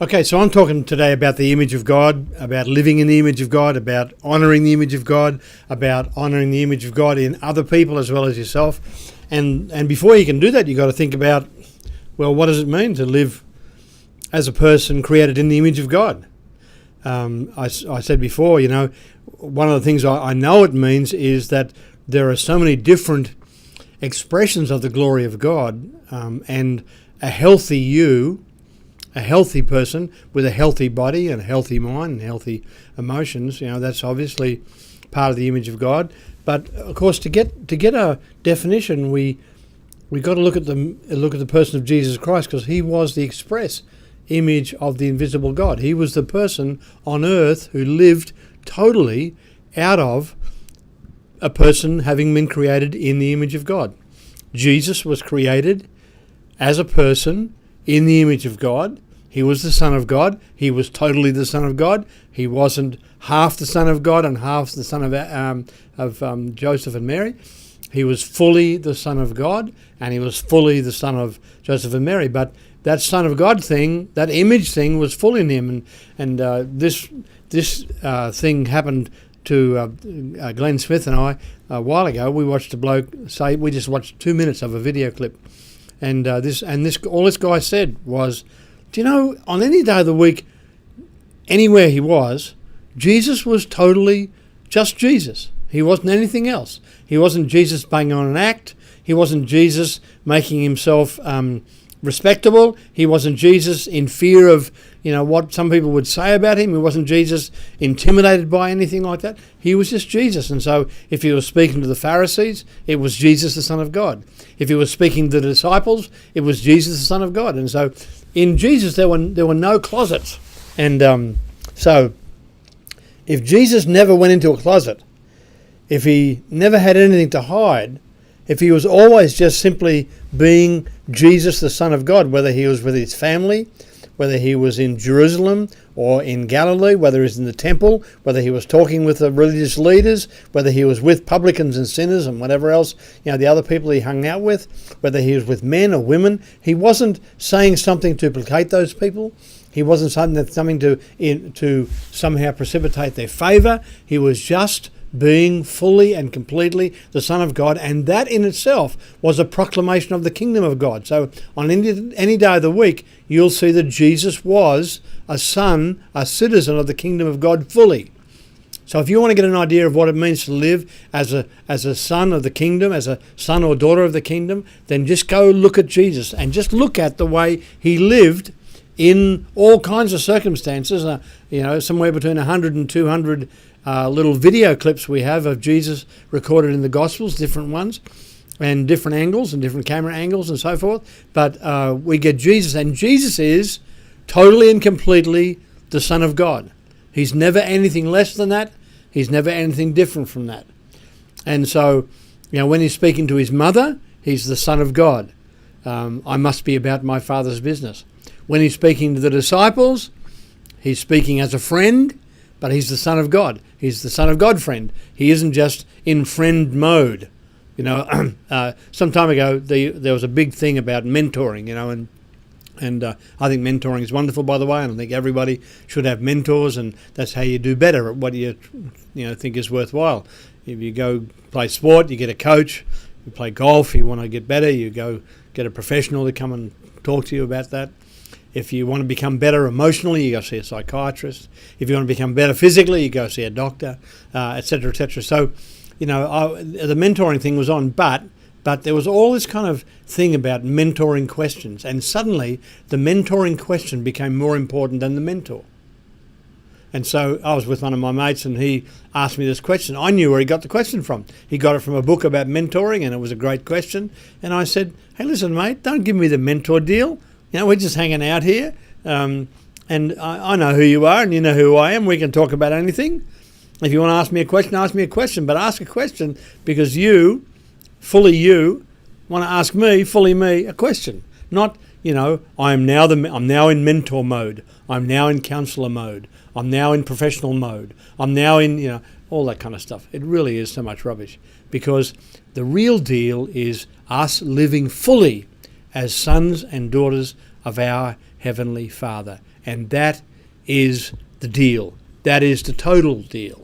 Okay, so I'm talking today about the image of God, about living in the image of God, about honouring the image of God, about honouring the image of God in other people as well as yourself. And before you can do that, you've got to think about, well, what does it mean to live as a person created in the image of God? I said before, one of the things I know it means is that there are so many different expressions of the glory of God, and a healthy you, a healthy person with a healthy body and a healthy mind and healthy emotions, that's obviously part of the image of God. But of course, to get a definition, we got to look at the person of Jesus Christ, because he was the express image of the invisible God. He was the person on earth who lived totally out of a person having been created in the image of God. Jesus was created as a person in the image of God. He was the Son of God. He was totally the Son of God. He wasn't half the Son of God and half the Son of Joseph and Mary. He was fully the Son of God, and he was fully the Son of Joseph and Mary. But that Son of God thing, that image thing, was full in him. And this thing happened to Glenn Smith and I a while ago. We watched a bloke say, we just watched 2 minutes of a video clip, and all this guy said was, do you know, on any day of the week, anywhere he was, Jesus was totally just Jesus. He wasn't anything else. He wasn't Jesus banging on an act. He wasn't Jesus making himself respectable. He wasn't Jesus in fear of what some people would say about him. He wasn't Jesus intimidated by anything like that. He was just Jesus. And so if he was speaking to the Pharisees, it was Jesus the Son of God. If he was speaking to the disciples, it was Jesus the Son of God. And so in Jesus there were no closets. And so if Jesus never went into a closet, if he never had anything to hide, if he was always just simply being Jesus the Son of God, whether he was with his family, whether he was in Jerusalem or in Galilee, whether he was in the temple, whether he was talking with the religious leaders, whether he was with publicans and sinners and whatever else, the other people he hung out with, whether he was with men or women, he wasn't saying something to placate those people. He wasn't saying something to somehow precipitate their favour. He was just being fully and completely the Son of God, and that in itself was a proclamation of the kingdom of God. So on any day of the week, you'll see that Jesus was a son, a citizen of the kingdom of God fully. So if you want to get an idea of what it means to live as a son of the kingdom, as a son or daughter of the kingdom, then just go look at Jesus and just look at the way he lived in all kinds of circumstances. Somewhere between 100 and 200 little video clips we have of Jesus recorded in the Gospels, different ones, and different angles and different camera angles and so forth. But we get Jesus, and Jesus is totally and completely the Son of God. He's never anything less than that. He's never anything different from that. And so, when he's speaking to his mother, he's the Son of God. I must be about my Father's business. When he's speaking to the disciples, he's speaking as a friend, but he's the Son of God. He's the Son of God friend. He isn't just in friend mode. Some time ago, there was a big thing about mentoring, and I think mentoring is wonderful, by the way, and I think everybody should have mentors, and that's how you do better at what you think is worthwhile. If you go play sport, you get a coach. You play golf, you want to get better, you go get a professional to come and talk to you about that. If you want to become better emotionally, you go see a psychiatrist. If you want to become better physically, you go see a doctor, etc., etc. So, the mentoring thing was on, but there was all this kind of thing about mentoring questions, and suddenly the mentoring question became more important than the mentor. And so I was with one of my mates, and he asked me this question. I knew where he got the question from. He got it from a book about mentoring, and it was a great question. And I said, hey, listen, mate, don't give me the mentor deal. We're just hanging out here, and I know who you are, and you know who I am. We can talk about anything. If you want to ask me a question, but ask a question because you, fully you, want to ask me, fully me, a question. Not, I'm now in mentor mode. I'm now in counselor mode. I'm now in professional mode. I'm now in, all that kind of stuff. It really is so much rubbish, because the real deal is us living fully as sons and daughters of our Heavenly Father. And that is the deal. That is the total deal.